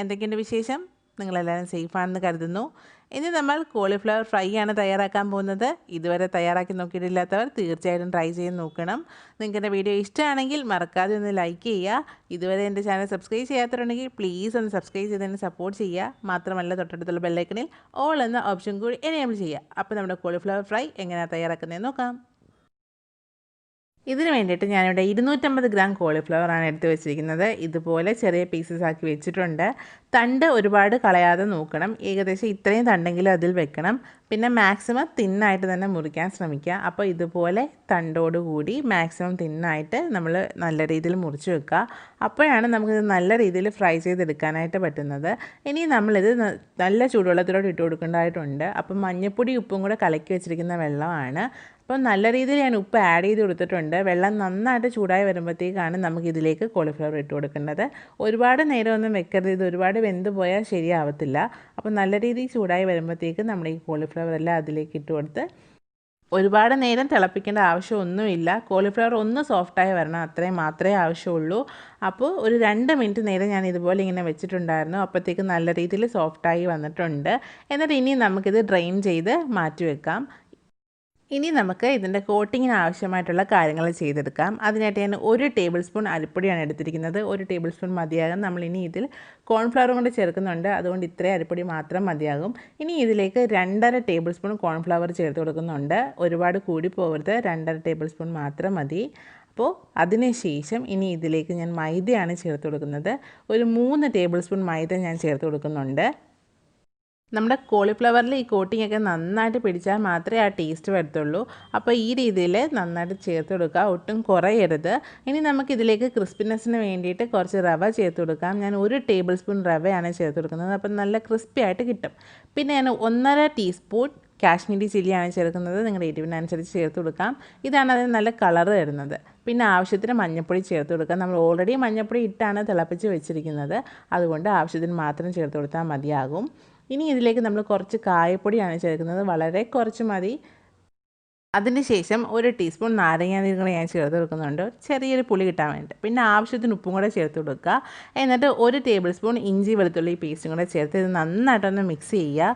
എന്തൊക്കെയുണ്ട് വിശേഷം? നിങ്ങളെല്ലാവരും സേഫാണെന്ന് കരുതുന്നു. ഇനി നമ്മൾ കോളിഫ്ലവർ ഫ്രൈ ആണ് തയ്യാറാക്കാൻ പോകുന്നത്. ഇതുവരെ തയ്യാറാക്കി നോക്കിയിട്ടില്ലാത്തവർ തീർച്ചയായിട്ടും ട്രൈ ചെയ്ത് നോക്കണം. നിങ്ങൾക്ക് എൻ്റെ വീഡിയോ ഇഷ്ടമാണെങ്കിൽ മറക്കാതെ ഒന്ന് ലൈക്ക് ചെയ്യുക. ഇതുവരെ എൻ്റെ ചാനൽ സബ്സ്ക്രൈബ് ചെയ്യാത്തവരുണ്ടെങ്കിൽ പ്ലീസ് ഒന്ന് സബ്സ്ക്രൈബ് ചെയ്തതിന് സപ്പോർട്ട് ചെയ്യുക. മാത്രമല്ല തൊട്ടടുത്തുള്ള ബെല്ലൈക്കണിൽ ഓൾ എന്ന ഓപ്ഷൻ കൂടി എനേബിൾ ചെയ്യുക. അപ്പോൾ നമ്മുടെ കോളിഫ്ലവർ ഫ്രൈ എങ്ങനെയാണ് തയ്യാറാക്കുന്നതെന്ന് നോക്കാം. ഇതിന് വേണ്ടിയിട്ട് ഞാനിവിടെ 250 ഗ്രാം കോളിഫ്ലവറാണ് എടുത്ത് വെച്ചിരിക്കുന്നത്. ഇതുപോലെ ചെറിയ പീസസ് ആക്കി വെച്ചിട്ടുണ്ട്. തണ്ട് ഒരുപാട് കളയാതെ നോക്കണം. ഏകദേശം ഇത്രയും തണ്ടെങ്കിലും അതിൽ വെക്കണം. പിന്നെ മാക്സിമം തിന്നായിട്ട് തന്നെ മുറിക്കാൻ ശ്രമിക്കുക. അപ്പോൾ ഇതുപോലെ തണ്ടോടുകൂടി മാക്സിമം തിന്നായിട്ട് നമ്മൾ നല്ല രീതിയിൽ മുറിച്ച് വെക്കുക. അപ്പോഴാണ് നമുക്കിത് നല്ല രീതിയിൽ ഫ്രൈ ചെയ്തെടുക്കാനായിട്ട് പറ്റുന്നത്. ഇനി നമ്മളിത് നല്ല ചൂടുവെള്ളത്തിലോട്ട് ഇട്ട് കൊടുക്കേണ്ടതായിട്ടുണ്ട്. അപ്പം മഞ്ഞൾപ്പൊടി ഉപ്പും കൂടെ കലക്കി വെച്ചിരിക്കുന്ന വെള്ളമാണ്. അപ്പോൾ നല്ല രീതിയിൽ ഞാൻ ഉപ്പ് ആഡ് ചെയ്ത് കൊടുത്തിട്ടുണ്ട്. വെള്ളം നന്നായിട്ട് ചൂടായി വരുമ്പോഴത്തേക്കാണ് നമുക്കിതിലേക്ക് കോളിഫ്ലവർ ഇട്ട് കൊടുക്കേണ്ടത്. ഒരുപാട് നേരമൊന്നും വെക്കരുത്, ഇത് ഒരുപാട് വെന്ത് പോയാൽ ശരിയാവത്തില്ല. അപ്പോൾ നല്ല രീതിയിൽ ചൂടായി വരുമ്പോഴത്തേക്ക് നമ്മൾ ഈ കോളിഫ്ലവർ എല്ലാം അതിലേക്ക് ഇട്ട് കൊടുത്ത് ഒരുപാട് നേരം തിളപ്പിക്കേണ്ട ആവശ്യമൊന്നുമില്ല. കോളിഫ്ലവർ ഒന്ന് സോഫ്റ്റായി വരണം, അത്രയും മാത്രമേ ആവശ്യമുള്ളൂ. അപ്പോൾ ഒരു 2 മിനിറ്റ് നേരം ഞാൻ ഇതുപോലെ ഇങ്ങനെ വെച്ചിട്ടുണ്ടായിരുന്നു. അപ്പോഴത്തേക്ക് നല്ല രീതിയിൽ സോഫ്റ്റായി വന്നിട്ടുണ്ട്. എന്നിട്ട് ഇനി നമുക്കിത് ഡ്രെയിൻ ചെയ്ത് മാറ്റി വെക്കാം. ഇനി നമുക്ക് ഇതിൻ്റെ കോട്ടിങ്ങിന് ആവശ്യമായിട്ടുള്ള കാര്യങ്ങൾ ചെയ്തെടുക്കാം. അതിനായിട്ട് ഞാൻ 1 ടേബിൾ സ്പൂൺ അരിപ്പൊടിയാണ് എടുത്തിരിക്കുന്നത്. 1 ടേബിൾ സ്പൂൺ മതിയാകും. നമ്മളിനി ഇതിൽ കോൺഫ്ലവർ കൊണ്ട് ചേർക്കുന്നുണ്ട്, അതുകൊണ്ട് ഇത്രയും അരിപ്പൊടി മാത്രം മതിയാകും. ഇനി ഇതിലേക്ക് 2.5 ടേബിൾ സ്പൂൺ കോൺഫ്ലവർ ചേർത്ത് കൊടുക്കുന്നുണ്ട്. ഒരുപാട് കൂടി പോകരുത്, 2.5 ടേബിൾ സ്പൂൺ മാത്രം മതി. അപ്പോൾ അതിനുശേഷം ഇനി ഇതിലേക്ക് ഞാൻ മൈദയാണ് ചേർത്ത് കൊടുക്കുന്നത്. ഒരു 3 ടേബിൾ സ്പൂൺ മൈദ ഞാൻ ചേർത്ത് കൊടുക്കുന്നുണ്ട്. നമ്മുടെ കോളിഫ്ലവറിൽ ഈ കോട്ടിംഗ് ഒക്കെ നന്നായിട്ട് പിടിച്ചാൽ മാത്രമേ ആ ടേസ്റ്റ് വരത്തുള്ളൂ. അപ്പോൾ ഈ രീതിയിൽ നന്നായിട്ട് ചേർത്ത് കൊടുക്കുക, ഒട്ടും കുറയരുത്. ഇനി നമുക്കിതിലേക്ക് ക്രിസ്പിനെസ്സിന് വേണ്ടിയിട്ട് കുറച്ച് റവ ചേർത്ത് കൊടുക്കാം. ഞാൻ 1 ടേബിൾ സ്പൂൺ റവയാണ് ചേർത്ത് കൊടുക്കുന്നത്. അപ്പം നല്ല ക്രിസ്പി ആയിട്ട് കിട്ടും. പിന്നെ ഞാൻ 1.5 ടീസ്പൂൺ കാശ്മീരി ചില്ലിയാണ് ചേർക്കുന്നത്. നിങ്ങളുടെ എരിവിനനുസരിച്ച് ചേർത്ത് കൊടുക്കാം. ഇതാണ് അതിന് നല്ല കളർ തരുന്നത്. പിന്നെ ആവശ്യത്തിന് മഞ്ഞൾപ്പൊടി ചേർത്ത് കൊടുക്കാം. നമ്മൾ ഓൾറെഡി മഞ്ഞൾപ്പൊടി ഇട്ടാണ് തിളപ്പിച്ച് വെച്ചിരിക്കുന്നത്, അതുകൊണ്ട് ആവശ്യത്തിന് മാത്രം ചേർത്ത് കൊടുത്താൽ മതിയാകും. ഇനി ഇതിലേക്ക് നമ്മൾ കുറച്ച് കായപ്പൊടിയാണ് ചേർക്കുന്നത്, വളരെ കുറച്ച് മതി. അതിനുശേഷം 1 ടീസ്പൂൺ നാരങ്ങാനീരും കൂടെ ഞാൻ ചേർത്ത് കൊടുക്കുന്നുണ്ട്, ചെറിയൊരു പുളി കിട്ടാൻ വേണ്ടി. പിന്നെ ആവശ്യത്തിന് ഉപ്പും കൂടെ ചേർത്ത് കൊടുക്കുക. എന്നിട്ട് 1 ടേബിൾ സ്പൂൺ ഇഞ്ചി വെളുത്തുള്ളി പേസ്റ്റും കൂടെ ചേർത്ത് ഇത് നന്നായിട്ടൊന്ന് മിക്സ് ചെയ്യുക.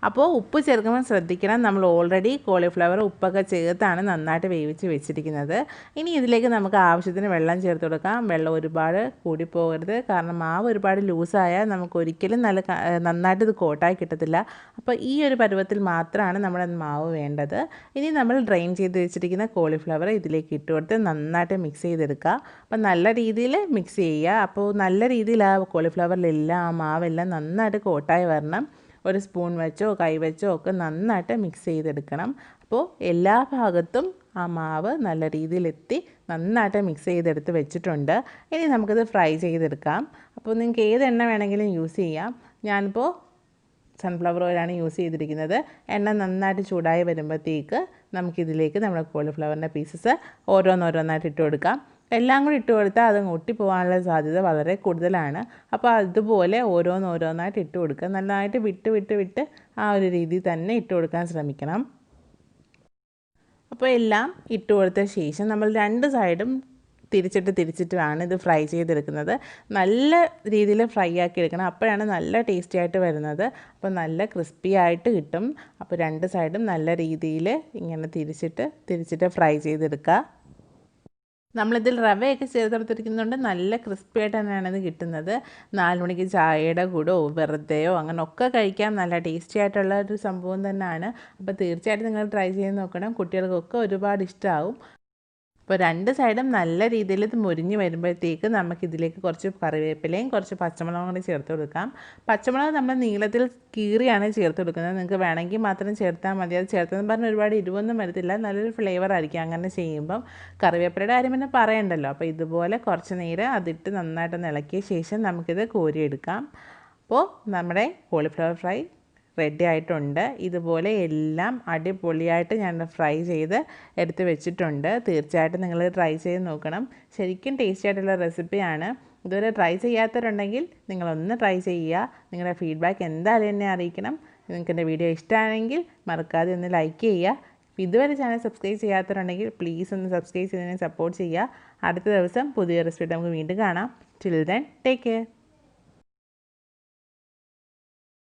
അപ്പോൾ ഉപ്പ് ചേർക്കുമ്പോൾ ശ്രദ്ധിക്കണം, നമ്മൾ ഓൾറെഡി കോളിഫ്ലവർ ഉപ്പൊക്കെ ചേർത്താണ് നന്നായിട്ട് വേവിച്ച് വെച്ചിരിക്കുന്നത്. ഇനി ഇതിലേക്ക് നമുക്ക് ആവശ്യത്തിന് വെള്ളം ചേർത്ത് കൊടുക്കാം. വെള്ളം ഒരുപാട് കൂടിപ്പോകരുത്, കാരണം മാവ് ഒരുപാട് ലൂസായാൽ നമുക്ക് ഒരിക്കലും നന്നായിട്ട് ഇത് കോട്ടായി കിട്ടത്തില്ല. അപ്പോൾ ഈ ഒരു പരുവത്തിൽ മാത്രമാണ് നമ്മുടെ മാവ് വേണ്ടത്. ഇനി നമ്മൾ ഡ്രെയിൻ ചെയ്ത് വെച്ചിരിക്കുന്ന കോളിഫ്ലവർ ഇതിലേക്ക് ഇട്ട് കൊടുത്ത് നന്നായിട്ട് മിക്സ് ചെയ്തെടുക്കുക. അപ്പോൾ നല്ല രീതിയിൽ മിക്സ് ചെയ്യുക. അപ്പോൾ നല്ല രീതിയിൽ ആ കോളിഫ്ലവറിലെല്ലാം ആ മാവെല്ലാം നന്നായിട്ട് കോട്ടായി വരണം. ഒരു സ്പൂൺ വെച്ചോ കൈ വെച്ചോ ഒക്കെ നന്നായിട്ട് മിക്സ് ചെയ്തെടുക്കണം. അപ്പോൾ എല്ലാ ഭാഗത്തും ആ മാവ് നല്ല രീതിയിലെത്തി നന്നായിട്ട് മിക്സ് ചെയ്തെടുത്ത് വെച്ചിട്ടുണ്ട്. ഇനി നമുക്കിത് ഫ്രൈ ചെയ്തെടുക്കാം. അപ്പോൾ നിങ്ങൾക്ക് ഏത് എണ്ണ വേണമെങ്കിലും യൂസ് ചെയ്യാം. ഞാനിപ്പോൾ സൺഫ്ലവർ ഓയിലാണ് യൂസ് ചെയ്തിരിക്കുന്നത്. എണ്ണ നന്നായിട്ട് ചൂടായി വരുമ്പോഴത്തേക്ക് നമുക്കിതിലേക്ക് നമ്മുടെ കോളിഫ്ലവറിൻ്റെ പീസസ് ഓരോന്നോരോന്നായിട്ട് ഇട്ട് കൊടുക്കാം. എല്ലാം കൂടി ഇട്ട് കൊടുത്താൽ അത് ഒട്ടിപ്പോകാനുള്ള സാധ്യത വളരെ കൂടുതലാണ്. അപ്പോൾ അതുപോലെ ഓരോന്നോരോന്നായിട്ട് ഇട്ട് കൊടുക്കുക. നന്നായിട്ട് വിട്ട് ആ ഒരു രീതിയിൽ തന്നെ ഇട്ട് കൊടുക്കാൻ ശ്രമിക്കണം. അപ്പോൾ എല്ലാം ഇട്ട് കൊടുത്ത ശേഷം നമ്മൾ 2 സൈഡും തിരിച്ചിട്ടാണ് ഇത് ഫ്രൈ ചെയ്തെടുക്കുന്നത്. നല്ല രീതിയിൽ ഫ്രൈ ആക്കി എടുക്കണം, അപ്പോഴാണ് നല്ല ടേസ്റ്റി ആയിട്ട് വരുന്നത്. അപ്പോൾ നല്ല ക്രിസ്പി ആയിട്ട് കിട്ടും. അപ്പോൾ 2 സൈഡും നല്ല രീതിയിൽ ഇങ്ങനെ തിരിച്ചിട്ട് ഫ്രൈ ചെയ്തെടുക്കുക. നമ്മളിതിൽ റവയൊക്കെ ചേർത്തെടുത്തിരിക്കുന്നുണ്ട്, നല്ല ക്രിസ്പി ആയിട്ട് തന്നെയാണ് ഇത് കിട്ടുന്നത്. 4 മണിക്ക് ചായയുടെ കൂടോ വെറുതെയോ അങ്ങനെ ഒക്കെ കഴിക്കാം. നല്ല ടേസ്റ്റി ആയിട്ടുള്ള ഒരു സംഭവം തന്നെയാണ്. അപ്പോൾ തീർച്ചയായിട്ടും നിങ്ങൾ ട്രൈ ചെയ്ത് നോക്കണം, കുട്ടികൾക്കൊക്കെ ഒരുപാട് ഇഷ്ടമാവും. അപ്പോൾ 2 സൈഡും നല്ല രീതിയിൽ ഇത് മുരിഞ്ഞ് വരുമ്പോഴത്തേക്ക് നമുക്കിതിലേക്ക് കുറച്ച് കറിവേപ്പിലയും കുറച്ച് പച്ചമുളകും കൂടി ചേർത്ത് കൊടുക്കാം. പച്ചമുളക് നമ്മൾ നീളത്തിൽ കീറിയാണ് ചേർത്ത് കൊടുക്കുന്നത്. നിങ്ങൾക്ക് വേണമെങ്കിൽ മാത്രം ചേർത്താൽ മതി. അത് ചേർത്തെന്ന് പറഞ്ഞാൽ ഒരുപാട് എരിവൊന്നും വരത്തില്ല, നല്ലൊരു ഫ്ലേവർ ആയിരിക്കും അങ്ങനെ ചെയ്യുമ്പം. കറിവേപ്പിലയുടെ കാര്യം പിന്നെ പറയണ്ടല്ലോ. അപ്പോൾ ഇതുപോലെ കുറച്ച് നേരം അതിട്ട് നന്നായിട്ടൊന്ന് ഇളക്കിയ ശേഷം നമുക്കിത് കോരിയെടുക്കാം. അപ്പോൾ നമ്മുടെ കോളിഫ്ലവർ ഫ്രൈ റെഡി ആയിട്ടുണ്ട്. ഇതുപോലെ എല്ലാം അടിപൊളിയായിട്ട് ഞാൻ ഫ്രൈ ചെയ്ത് എടുത്ത് വെച്ചിട്ടുണ്ട്. തീർച്ചയായിട്ടും നിങ്ങൾ ട്രൈ ചെയ്ത് നോക്കണം. ശരിക്കും ടേസ്റ്റി ആയിട്ടുള്ള റെസിപ്പിയാണ്. ഇതുവരെ ട്രൈ ചെയ്യാത്തവരുണ്ടെങ്കിൽ നിങ്ങളൊന്ന് ട്രൈ ചെയ്യുക. നിങ്ങളുടെ ഫീഡ്ബാക്ക് എന്തായാലും എന്നെ അറിയിക്കണം. നിങ്ങൾക്ക് എൻ്റെ വീഡിയോ ഇഷ്ടമാണെങ്കിൽ മറക്കാതെ ഒന്ന് ലൈക്ക് ചെയ്യുക. ഇതുവരെ ചാനൽ സബ്സ്ക്രൈബ് ചെയ്യാത്തവരുണ്ടെങ്കിൽ പ്ലീസ് ഒന്ന് സബ്സ്ക്രൈബ് ചെയ്തതിനെ സപ്പോർട്ട് ചെയ്യുക. അടുത്ത ദിവസം പുതിയ റെസിപ്പി നമുക്ക് വീണ്ടും കാണാം. Till then take care.